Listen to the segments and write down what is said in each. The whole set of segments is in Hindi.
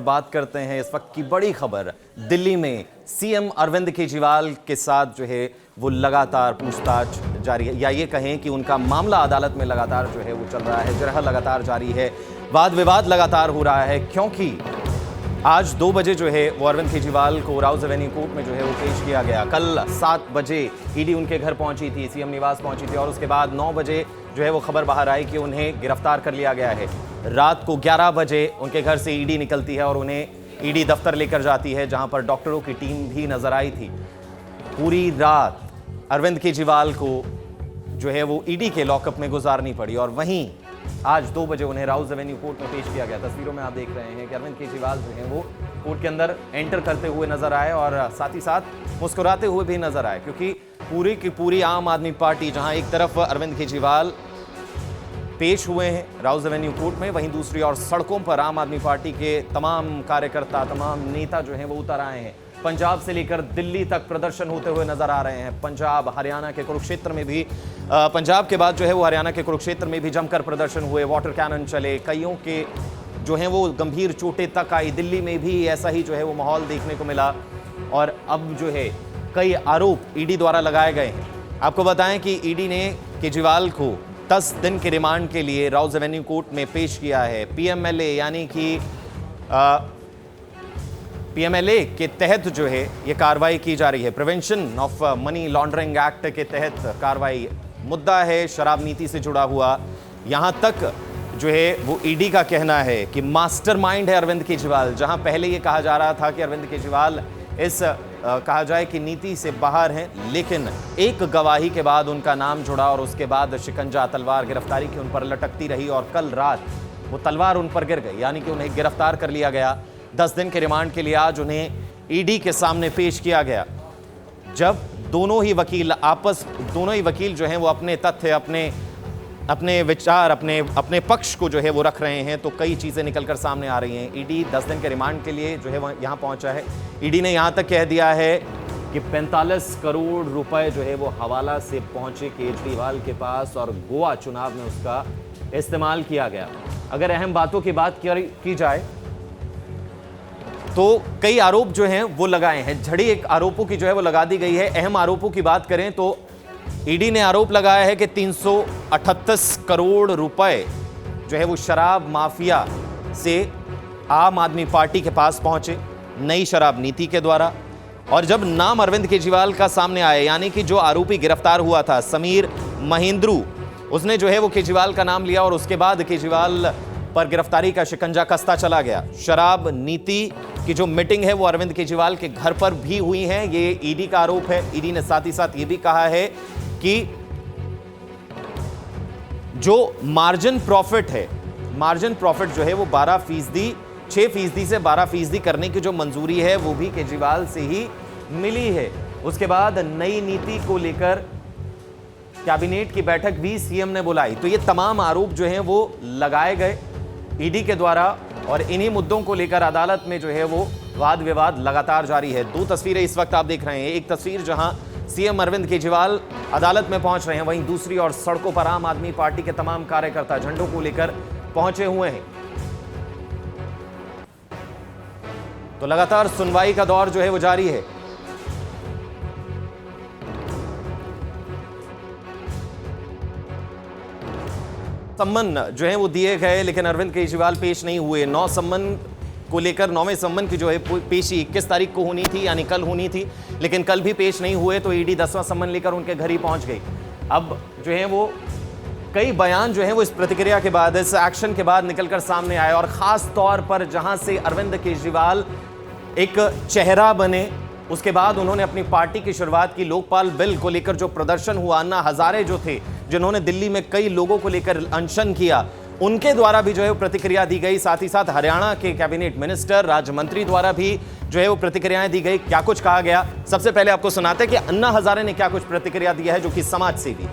बात करते हैं इस वक्त की बड़ी खबर। दिल्ली में सीएम अरविंद केजरीवाल के साथ जो है वो लगातार पूछताछ जारी है, या ये कहें कि उनका मामला अदालत में लगातार जो है वो चल रहा है, जरह लगातार जारी है, वाद विवाद लगातार हो रहा है। क्योंकि आज 2 बजे जो है वो अरविंद केजरीवाल को राउज एवेन्यू कोर्ट में जो है वो पेश किया गया। कल 7 बजे ईडी उनके घर पहुंची थी, सीएम निवास पहुंची थी, और उसके बाद 9 बजे जो है वो खबर बाहर आई कि उन्हें गिरफ्तार कर लिया गया है। रात को 11 बजे उनके घर से ईडी निकलती है और उन्हें ईडी दफ्तर लेकर जाती है, जहां पर डॉक्टरों की टीम भी नजर आई थी। पूरी रात अरविंद केजरीवाल को जो है वो ईडी के लॉकअप में गुजारनी पड़ी, और वहीं आज 2 बजे उन्हें राउज एवेन्यू कोर्ट में पेश किया गया। तस्वीरों में आप देख रहे हैं कि अरविंद केजरीवाल जो है वो कोर्ट के अंदर एंटर करते हुए नजर आए और साथ ही साथ मुस्कुराते हुए भी नजर आए, क्योंकि पूरी की पूरी आम आदमी पार्टी, जहां एक तरफ अरविंद केजरीवाल पेश हुए हैं राउज एवेन्यू कोर्ट में, वहीं दूसरी ओर सड़कों पर आम आदमी पार्टी के तमाम कार्यकर्ता, तमाम नेता जो हैं वो उतर आए हैं। पंजाब से लेकर दिल्ली तक प्रदर्शन होते हुए नजर आ रहे हैं। पंजाब, हरियाणा के कुरुक्षेत्र में भी, पंजाब के बाद जो है वो हरियाणा के कुरुक्षेत्र में भी जमकर प्रदर्शन हुए, वाटर कैनन चले, कईयों के जो हैं वो गंभीर चोटें तक आई। दिल्ली में भी ऐसा ही जो है वो माहौल देखने को मिला, और अब जो है कई आरोप ईडी द्वारा लगाए गए हैं। आपको बताएं कि ईडी ने केजरीवाल को 10 दिन के रिमांड के लिए राउज एवेन्यू कोर्ट में पेश किया है। पीएमएलए यानी कि पीएमएलए के तहत जो है ये कार्रवाई की जा रही है। Prevention of money laundering act के तहत कार्रवाई। मुद्दा है शराब नीति से जुड़ा हुआ। यहां तक जो है वो ईडी का कहना है कि मास्टरमाइंड है अरविंद केजरीवाल। जहां पहले ये कहा जा रहा था कि अरविंद केजरीवाल इस कहा जाए कि नीति से बाहर हैं, लेकिन एक गवाही के बाद उनका नाम जुड़ा और उसके बाद शिकंजा, तलवार, गिरफ्तारी की उन पर लटकती रही, और कल रात वो तलवार उन पर गिर गई, यानी कि उन्हें गिरफ्तार कर लिया गया। 10 दिन के रिमांड के लिए आज उन्हें ईडी के सामने पेश किया गया। जब दोनों ही वकील जो हैं वो अपने तथ्य, अपने विचार, अपने पक्ष को जो है वो रख रहे हैं, तो कई चीज़ें निकलकर सामने आ रही हैं। ईडी 10 दिन के रिमांड के लिए जो है वह यहाँ पहुँचा है। ईडी ने यहाँ तक कह दिया है कि 45 करोड़ रुपए जो है वो हवाला से पहुँचे केजरीवाल के पास, और गोवा चुनाव में उसका इस्तेमाल किया गया। अगर अहम बातों की बात की जाए तो कई आरोप जो हैं वो लगाए हैं। झड़ी एक आरोपों की जो है वो लगा दी गई है। अहम आरोपों की बात करें तो ईडी ने आरोप लगाया है कि 338 करोड़ रुपए जो है वो शराब माफिया से आम आदमी पार्टी के पास पहुंचे नई शराब नीति के द्वारा। और जब नाम अरविंद केजरीवाल का सामने आया, यानी कि जो आरोपी गिरफ्तार हुआ था समीर महेंद्रू, उसने जो है वो केजरीवाल का नाम लिया, और उसके बाद केजरीवाल पर गिरफ्तारी का शिकंजा कसता चला गया। शराब नीति की जो मीटिंग है वो अरविंद केजरीवाल के घर पर भी हुई है, ये ईडी का आरोप है। ईडी ने साथ ही साथ ये भी कहा है कि जो मार्जिन प्रॉफिट है, मार्जिन प्रॉफिट जो है वो 12%, 6% से 12% करने की जो मंजूरी है वो भी केजरीवाल से ही मिली है। उसके बाद नई नीति को लेकर कैबिनेट की बैठक भी सीएम ने बुलाई। तो ये तमाम आरोप जो हैं वो लगाए गए ईडी के द्वारा, और इन्हीं मुद्दों को लेकर अदालत में जो है वो वाद विवाद लगातार जारी है। 2 तस्वीरें इस वक्त आप देख रहे हैं। एक तस्वीर जहां सीएम अरविंद केजरीवाल अदालत में पहुंच रहे हैं, वहीं दूसरी ओर सड़कों पर आम आदमी पार्टी के तमाम कार्यकर्ता झंडों को लेकर पहुंचे हुए हैं। तो लगातार सुनवाई का दौर जो है वो जारी है। सम्मन जो है वो दिए गए, लेकिन अरविंद केजरीवाल पेश नहीं हुए। 9 सम्मन को लेकर 9वें सम्मन की जो है पेशी 21 तारीख को होनी थी, यानी कल होनी थी, लेकिन कल भी पेश नहीं हुए, तो ईडी 10वां सम्मन लेकर उनके घर ही पहुंच गई। अब जो है वो कई बयान जो है वो इस प्रतिक्रिया के बाद, इस एक्शन के बाद निकलकर सामने आए, और खास तौर पर जहां से अरविंद केजरीवाल एक चेहरा बने, उसके बाद उन्होंने अपनी पार्टी की शुरुआत की। लोकपाल बिल को लेकर जो प्रदर्शन हुआ, अन्ना हजारे जो थे जिन्होंने दिल्ली में कई लोगों को लेकर अनशन किया, उनके द्वारा भी जो है वो प्रतिक्रिया दी गई। साथ ही साथ हरियाणा के कैबिनेट मिनिस्टर, राज्य मंत्री द्वारा भी जो है वो प्रतिक्रियाएं दी गई। क्या कुछ कहा गया, सबसे पहले आपको सुनाते हैं कि अन्ना हजारे ने क्या कुछ प्रतिक्रिया दिया है, जो कि समाज सेवी।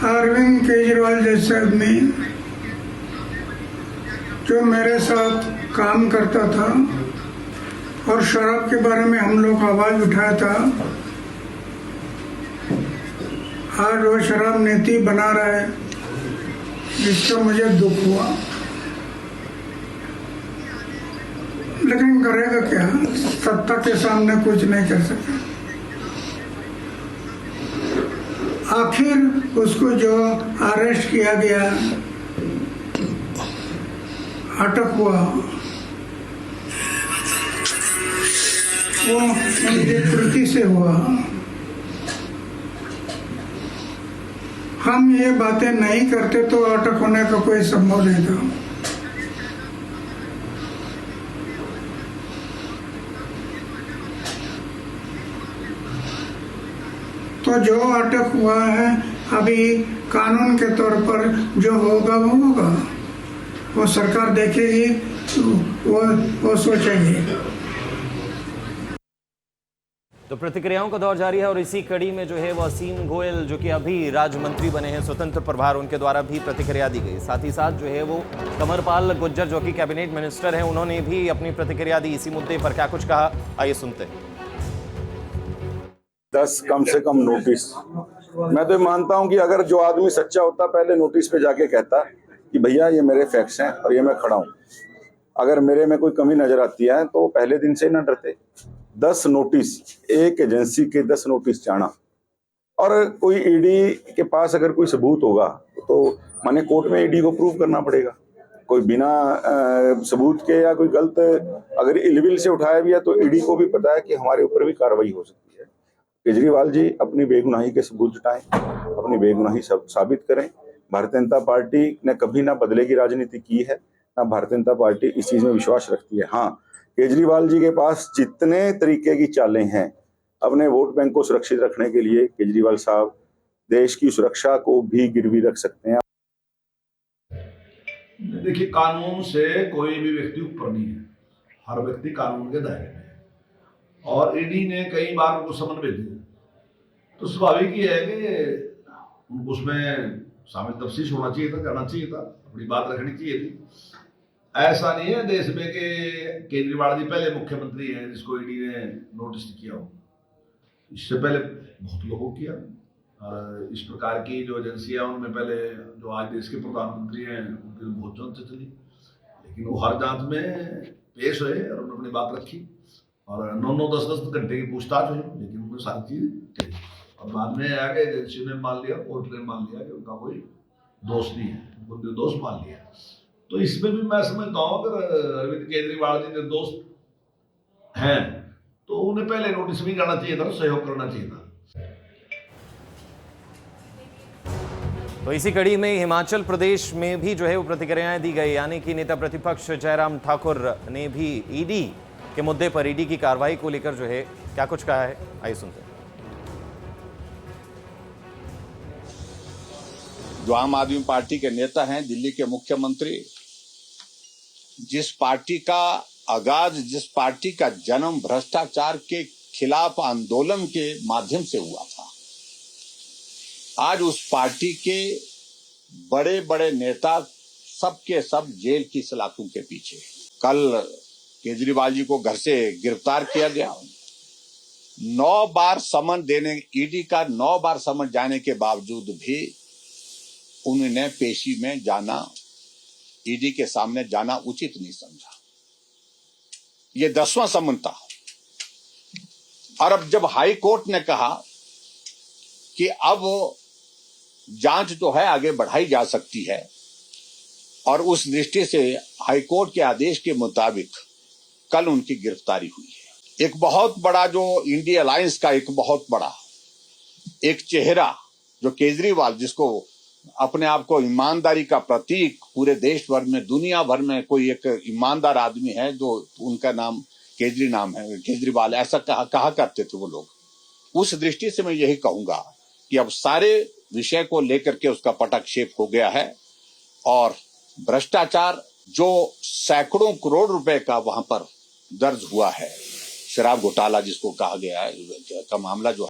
अरविंद केजरीवाल जैसे आदमी जो मेरे साथ काम करता था और शराब के बारे में हम लोग आवाज उठाया था, आज वो शराब नीति बना रहा है, जिससे मुझे दुख हुआ। लेकिन करेगा क्या, सत्ता के सामने कुछ नहीं कर सकता। आखिर उसको जो अरेस्ट किया गया, अटक हुआ, वो उनकी कृति से हुआ। हम ये बातें नहीं करते तो अटक होने का कोई संभव नहीं था। तो जो अटक हुआ है, अभी कानून के तौर पर जो होगा वो होगा, वो सरकार देखेगी, वो सोचेगी। तो प्रतिक्रियाओं का दौर जारी है और इसी कड़ी में जो है वो असीम गोयल, जो कि अभी राज्य मंत्री बने हैं, स्वतंत्र प्रभार, उनके द्वारा भी प्रतिक्रिया दी गई। साथ ही साथ जो है वो कमरपाल गुज्जर, जो कि कैबिनेट मिनिस्टर हैं, उन्होंने भी अपनी प्रतिक्रिया दी इसी मुद्दे पर। क्या कुछ कहा, आइए सुनते हैं। 10 कम से कम नोटिस। मैं तो मानता हूं कि अगर जो आदमी सच्चा होता पहले नोटिस पे जाके कहता कि भैया ये मेरे फैक्ट्स हैं और ये मैं खड़ा हूं, अगर मेरे में कोई कमी नजर आती है तो पहले दिन से ही ना डरते। 10 नोटिस, एक एजेंसी के 10 नोटिस जाना, और कोई ईडी के पास अगर कोई सबूत होगा तो माने कोर्ट में ईडी को प्रूव करना पड़ेगा। कोई बिना सबूत के या कोई गलत अगर इलविल से उठाया भी है तो ईडी को भी पता है कि हमारे ऊपर भी कार्रवाई हो सकती है। केजरीवाल जी अपनी बेगुनाही के सबूत जुटाएं, अपनी बेगुनाही साबित करें। भारतीय जनता पार्टी ने कभी ना बदले की राजनीति की है, ना भारतीय जनता पार्टी इस चीज में विश्वास रखती है। हाँ, केजरीवाल जी के पास जितने तरीके की चालें हैं अपने वोट बैंक को सुरक्षित रखने के लिए, केजरीवाल साहब देश की सुरक्षा को भी गिरवी रख सकते हैं। देखिए, कानून से कोई भी व्यक्ति ऊपर नहीं है, हर व्यक्ति कानून के दायरे में है। और ईडी ने कई बार उनको समन भेजे, तो स्वाभाविक ही है कि उनको उसमें शामिल तफ्तीश होना चाहिए था, करना चाहिए था, अपनी बात रखनी चाहिए थी। ऐसा नहीं है देश में कि केजरीवाल जी पहले मुख्यमंत्री हैं जिसको ईडी ने नोटिस किया हो। इससे पहले बहुत लोगों को किया, और इस प्रकार की जो एजेंसियां उनमें पहले जो आज देश के प्रधानमंत्री हैं उनकी बहुत जांच चली, लेकिन वो हर जांच में पेश हुए और उन्होंने अपनी बात रखी, और 9-9, 10-10 घंटे की पूछताछ हुई, लेकिन उन्होंने सारी चीज कही। और बाद में आगे एजेंसी ने मान लिया, कोर्ट ने मान लिया कि उनका कोई दोष नहीं है, उनको निर्दोष मान लिया। तो इसमें भी मैं समझता हूँ अगर अरविंद केजरीवाल जी निर्दोष हैं तो उन्हें पहले नोटिस भी जाना चाहिए था, सहयोग करना चाहिए था। तो इसी कड़ी में हिमाचल प्रदेश में भी जो है वो प्रतिक्रियाएं दी गई, यानी कि नेता प्रतिपक्ष जयराम ठाकुर ने भी ईडी के मुद्दे पर, ईडी की कार्रवाई को लेकर जो है क्या कुछ कहा है, आइए सुनते हैं। जो आम आदमी पार्टी के नेता हैं, दिल्ली के मुख्यमंत्री, जिस पार्टी का आगाज, जिस पार्टी का जन्म भ्रष्टाचार के खिलाफ आंदोलन के माध्यम से हुआ था, आज उस पार्टी के बड़े बड़े नेता सब के सब जेल की सलाखों के पीछे। कल केजरीवाल जी को घर से गिरफ्तार किया गया। 9 बार समन देने, ईडी का 9 बार समन जाने के बावजूद भी उन्होंने पेशी में जाना, ईडी के सामने जाना उचित नहीं समझा। ये 10वां समन था। और अब जब हाई कोर्ट ने कहा कि अब जांच जो है आगे बढ़ाई जा सकती है, और उस दृष्टि से हाई कोर्ट के आदेश के मुताबिक कल उनकी गिरफ्तारी हुई है। एक बहुत बड़ा जो इंडिया अलायंस का एक बहुत बड़ा एक चेहरा जो केजरीवाल, जिसको अपने आप को ईमानदारी का प्रतीक पूरे देश भर में, दुनिया भर में कोई एक ईमानदार आदमी है जो उनका नाम नाम है केजरीवाल, ऐसा कहा करते थे वो लोग। उस दृष्टि से मैं यही कहूंगा कि अब सारे विषय को लेकर के उसका पटाक्षेप हो गया है, और भ्रष्टाचार जो सैकड़ों करोड़ रुपए का वहां पर दर्ज हुआ है, शराब घोटाला जिसको कहा गया है का मामला जो।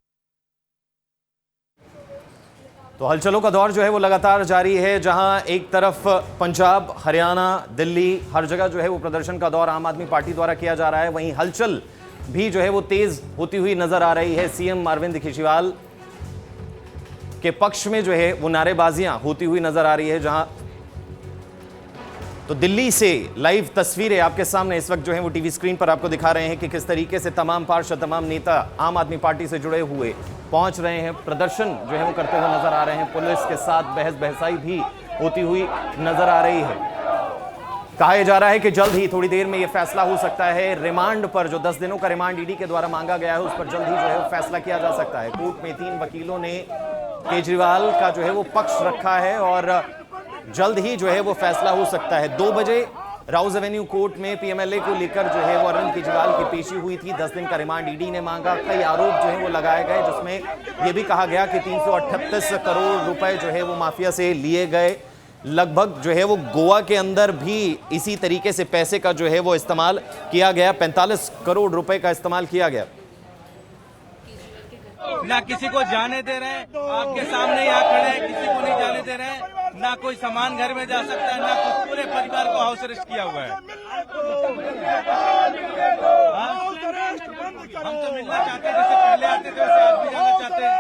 तो हलचलों का दौर जो है वो लगातार जारी है, जहां एक तरफ पंजाब, हरियाणा, दिल्ली, हर जगह जो है वो प्रदर्शन का दौर आम आदमी पार्टी द्वारा किया जा रहा है। वहीं हलचल भी जो है वो तेज होती हुई नजर आ रही है। सीएम अरविंद केजरीवाल के पक्ष में जो है वो नारेबाजियां होती हुई नजर आ रही है, जहां तो दिल्ली से लाइव तस्वीरें आपके सामने इस वक्त जो है वो टीवी स्क्रीन पर आपको दिखा रहे हैं कि किस तरीके से तमाम पार्षद, तमाम नेता आम आदमी पार्टी से जुड़े हुए पहुंच रहे हैं, प्रदर्शन जो है वो करते हुए नजर आ रहे हैं। पुलिस के साथ बहस बहसाई भी होती हुई नजर आ रही है। कहा जा रहा है कि जल्द ही, थोड़ी देर में ये फैसला हो सकता है। रिमांड पर जो 10 दिनों का रिमांड ईडी के द्वारा मांगा गया है, उस पर जल्द ही जो है वो फैसला किया जा सकता है। कोर्ट में 3 वकीलों ने केजरीवाल का जो है वो पक्ष रखा है और जल्द ही जो है वो फैसला हो सकता है। 2 बजे राउज एवेन्यू कोर्ट में पीएमएलए को लेकर जो है वो अरविंद केजरीवाल की पेशी हुई थी। 10 दिन का रिमांड ईडी ने मांगा। कई आरोप जो है वो लगाए गए, जिसमें यह भी कहा गया कि 338 करोड़ रुपए जो है वो माफिया से लिए गए। लगभग जो है वो गोवा के अंदर भी इसी तरीके से पैसे का जो है वो इस्तेमाल किया गया। 45 करोड़ रुपए का इस्तेमाल किया गया। ना किसी को जाने दे रहे हैं, आपके सामने यहाँ खड़े हैं, किसी को नहीं जाने दे रहे हैं। ना कोई सामान घर में जा सकता है, ना कुछ, पूरे परिवार को हाउस अरेस्ट किया हुआ है। हम तो मिलना चाहते हैं, जैसे पहले आते थे वैसे आज भी जाना चाहते हैं।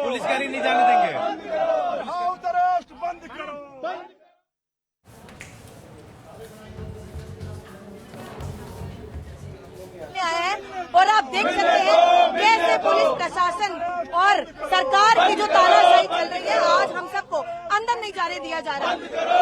पुलिस गाड़ी नहीं जाने देंगे। आया है और आप देख सकते हैं कैसे पुलिस प्रशासन और सरकार की जो तानाशाही चल रही है, आज हम सबको अंदर नहीं जाने दिया जा रहा।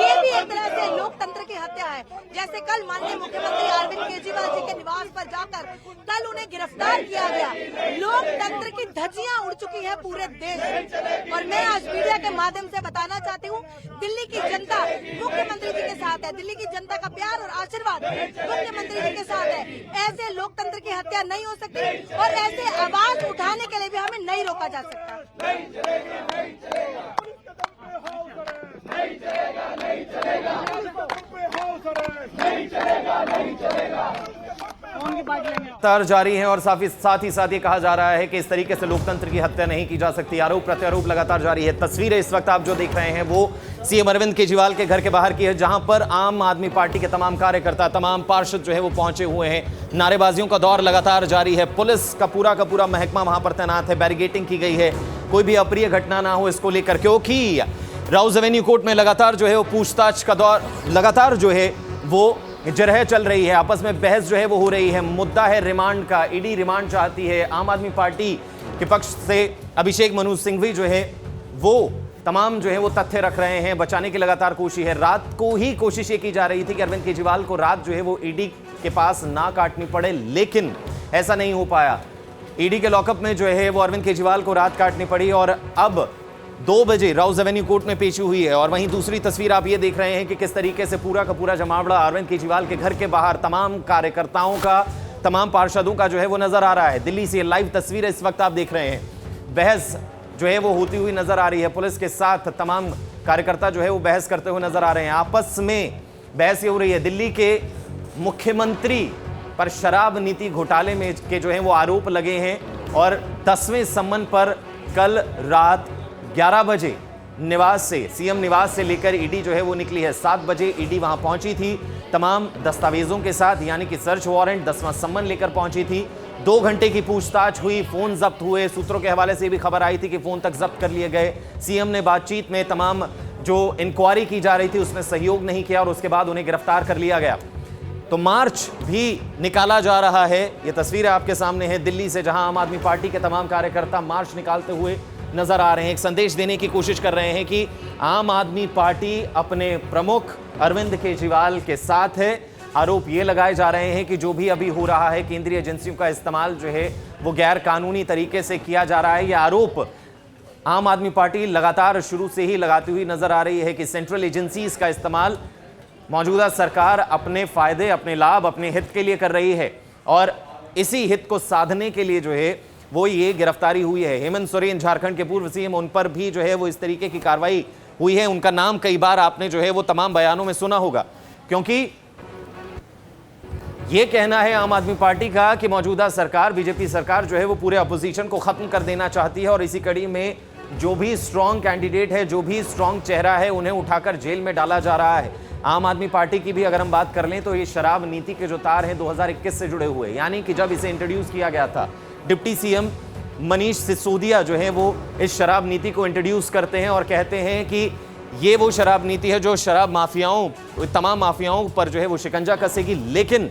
ये भी एक तरह से लोकतंत्र की हत्या है। जैसे कल माननीय मुख्यमंत्री अरविंद केजरीवाल जी के निवास पर जाकर कल उन्हें गिरफ्तार किया गया। लोकतंत्र की धज्जियां उड़ चुकी है पूरे देश में। और मैं आज मीडिया के माध्यम से बताना चाहती हूँ, दिल्ली की जनता मुख्यमंत्री जी के साथ है। दिल्ली की जनता का प्यार और आशीर्वाद मुख्यमंत्री जी के साथ है। ऐसे लोकतंत्र की हत्या नहीं हो सकती और ऐसे आवाज उठाने के लिए भी हमें नहीं रोका जा सकता। लगातार जारी है और साथ ही ये कहा जा रहा है कि इस तरीके से लोकतंत्र की हत्या नहीं की जा सकती। आरोप प्रत्यारोप लगातार जारी है। तस्वीरें इस वक्त आप जो देख रहे हैं वो सीएम अरविंद केजरीवाल के घर के बाहर की है, जहां पर आम आदमी पार्टी के तमाम कार्यकर्ता, तमाम पार्षद जो है वो पहुंचे हुए हैं। नारेबाजियों का दौर लगातार जारी है। पुलिस का पूरा महकमा वहां पर तैनात है। बैरिकेडिंग की गई है, कोई भी अप्रिय घटना ना हो इसको लेकर, क्योंकि राउज एवेन्यू कोर्ट में लगातार जो है वो पूछताछ का दौर लगातार जो है वो जरह चल रही है। आपस में बहस जो है वो हो रही है। मुद्दा है रिमांड का। ईडी रिमांड चाहती है। आम आदमी पार्टी के पक्ष से अभिषेक मनु सिंघवी जो है वो तमाम जो है वो तथ्य रख रहे हैं, बचाने की लगातार कोशिश है। रात को ही कोशिश ये की जा रही थी कि अरविंद केजरीवाल को रात जो है वो ईडी के पास ना काटनी पड़े, लेकिन ऐसा नहीं हो पाया। ईडी के लॉकअप में जो है वो अरविंद केजरीवाल को रात काटनी पड़ी और अब 2 बजे राउज एवेन्यू कोर्ट में पेशी हुई है। और वहीं दूसरी तस्वीर आप ये देख रहे हैं कि किस तरीके से पूरा का पूरा जमावड़ा अरविंद केजरीवाल के घर के बाहर तमाम कार्यकर्ताओं का, तमाम पार्षदों का जो है वो नजर आ रहा है। दिल्ली से लाइव तस्वीर इस वक्त आप देख रहे हैं। बहस जो है वो होती हुई नजर आ रही है। पुलिस के साथ तमाम कार्यकर्ता जो है वो बहस करते हुए नजर आ रहे हैं। आपस में बहस ये हो रही है। दिल्ली के मुख्यमंत्री पर शराब नीति घोटाले में के जो है वो आरोप लगे हैं और 10वें सम्मन पर कल रात 11 बजे निवास से, सीएम निवास से लेकर ईडी जो है वो निकली है। 7 बजे ईडी वहां पहुंची थी तमाम दस्तावेजों के साथ, यानी कि सर्च वारंट 10वां सम्मन लेकर पहुंची थी। 2 घंटे की पूछताछ हुई, फोन जब्त हुए। सूत्रों के हवाले से भी खबर आई थी कि फोन तक जब्त कर लिए गए। सीएम ने बातचीत में तमाम जो इंक्वायरी की जा रही थी उसमें सहयोग नहीं किया और उसके बाद उन्हें गिरफ्तार कर लिया गया। तो मार्च भी निकाला जा रहा है। ये तस्वीर आपके सामने है दिल्ली से, जहां आम आदमी पार्टी के तमाम कार्यकर्ता मार्च निकालते हुए नजर आ रहे हैं। एक संदेश देने की कोशिश कर रहे हैं कि आम आदमी पार्टी अपने प्रमुख अरविंद केजरीवाल के साथ है। आरोप ये लगाए जा रहे हैं कि जो भी अभी हो रहा है, केंद्रीय एजेंसियों का इस्तेमाल जो है वो गैर कानूनी तरीके से किया जा रहा है। यह आरोप आम आदमी पार्टी लगातार शुरू से ही लगाती हुई नजर आ रही है कि सेंट्रल एजेंसीज का इस्तेमाल मौजूदा सरकार अपने फायदे, अपने लाभ, अपने हित के लिए कर रही है और इसी हित को साधने के लिए जो है वो ये गिरफ्तारी हुई है। हेमंत सोरेन, झारखंड के पूर्व सीएम, उन पर भी जो है वो इस तरीके की कार्रवाई हुई है। उनका नाम कई बार आपने जो है वो तमाम बयानों में सुना होगा, क्योंकि ये कहना है आम आदमी पार्टी का कि मौजूदा सरकार, बीजेपी सरकार जो है वो पूरे अपोजिशन को खत्म कर देना चाहती है और इसी कड़ी में जो भी स्ट्रॉन्ग कैंडिडेट है, जो भी स्ट्रॉन्ग चेहरा है, उन्हें उठाकर जेल में डाला जा रहा है। आम आदमी पार्टी की भी अगर हम बात कर लें तो ये शराब नीति के जो तार हैं 2021 से जुड़े हुए, यानी कि जब इसे इंट्रोड्यूस किया गया था, डिप्टी सीएम मनीष सिसोदिया जो है वो इस शराब नीति को इंट्रोड्यूस करते हैं और कहते हैं कि ये वो शराब नीति है जो शराब माफियाओं, तमाम माफियाओं पर जो है वो शिकंजा कसेगी, लेकिन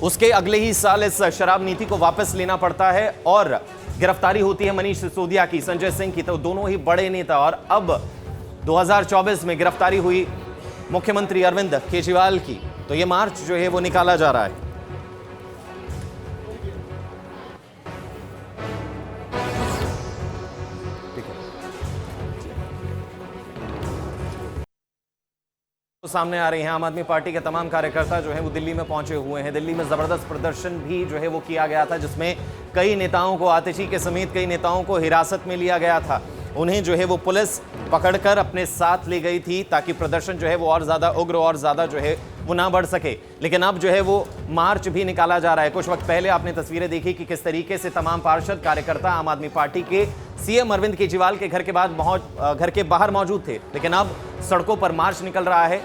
उसके अगले ही साल इस शराब नीति को वापस लेना पड़ता है और गिरफ्तारी होती है मनीष सिसोदिया की, संजय सिंह की, तो दोनों ही बड़े नेता। और अब 2024 में गिरफ्तारी हुई मुख्यमंत्री अरविंद केजरीवाल की, तो ये मार्च जो है वो निकाला जा रहा है। तो सामने आ रही हैं आम आदमी पार्टी के तमाम कार्यकर्ता जो है वो दिल्ली में पहुंचे हुए हैं। दिल्ली में जबरदस्त प्रदर्शन भी जो है वो किया गया था, जिसमें कई नेताओं को, आतिशी के समेत कई नेताओं को हिरासत में लिया गया था। उन्हें जो है वो पुलिस पकड़कर अपने साथ ले गई थी ताकि प्रदर्शन जो है वो और ज्यादा उग्र और ज्यादा जो है वो ना बढ़ सके। लेकिन अब जो है वो मार्च भी निकाला जा रहा है। कुछ वक्त पहले आपने तस्वीरें देखी कि किस तरीके से तमाम पार्षद, कार्यकर्ता आम आदमी पार्टी के सीएम अरविंद केजरीवाल के घर के बाहर मौजूद थे, लेकिन अब सड़कों पर मार्च निकल रहा है।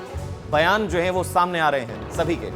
बयान जो है वो सामने आ रहे हैं सभी के।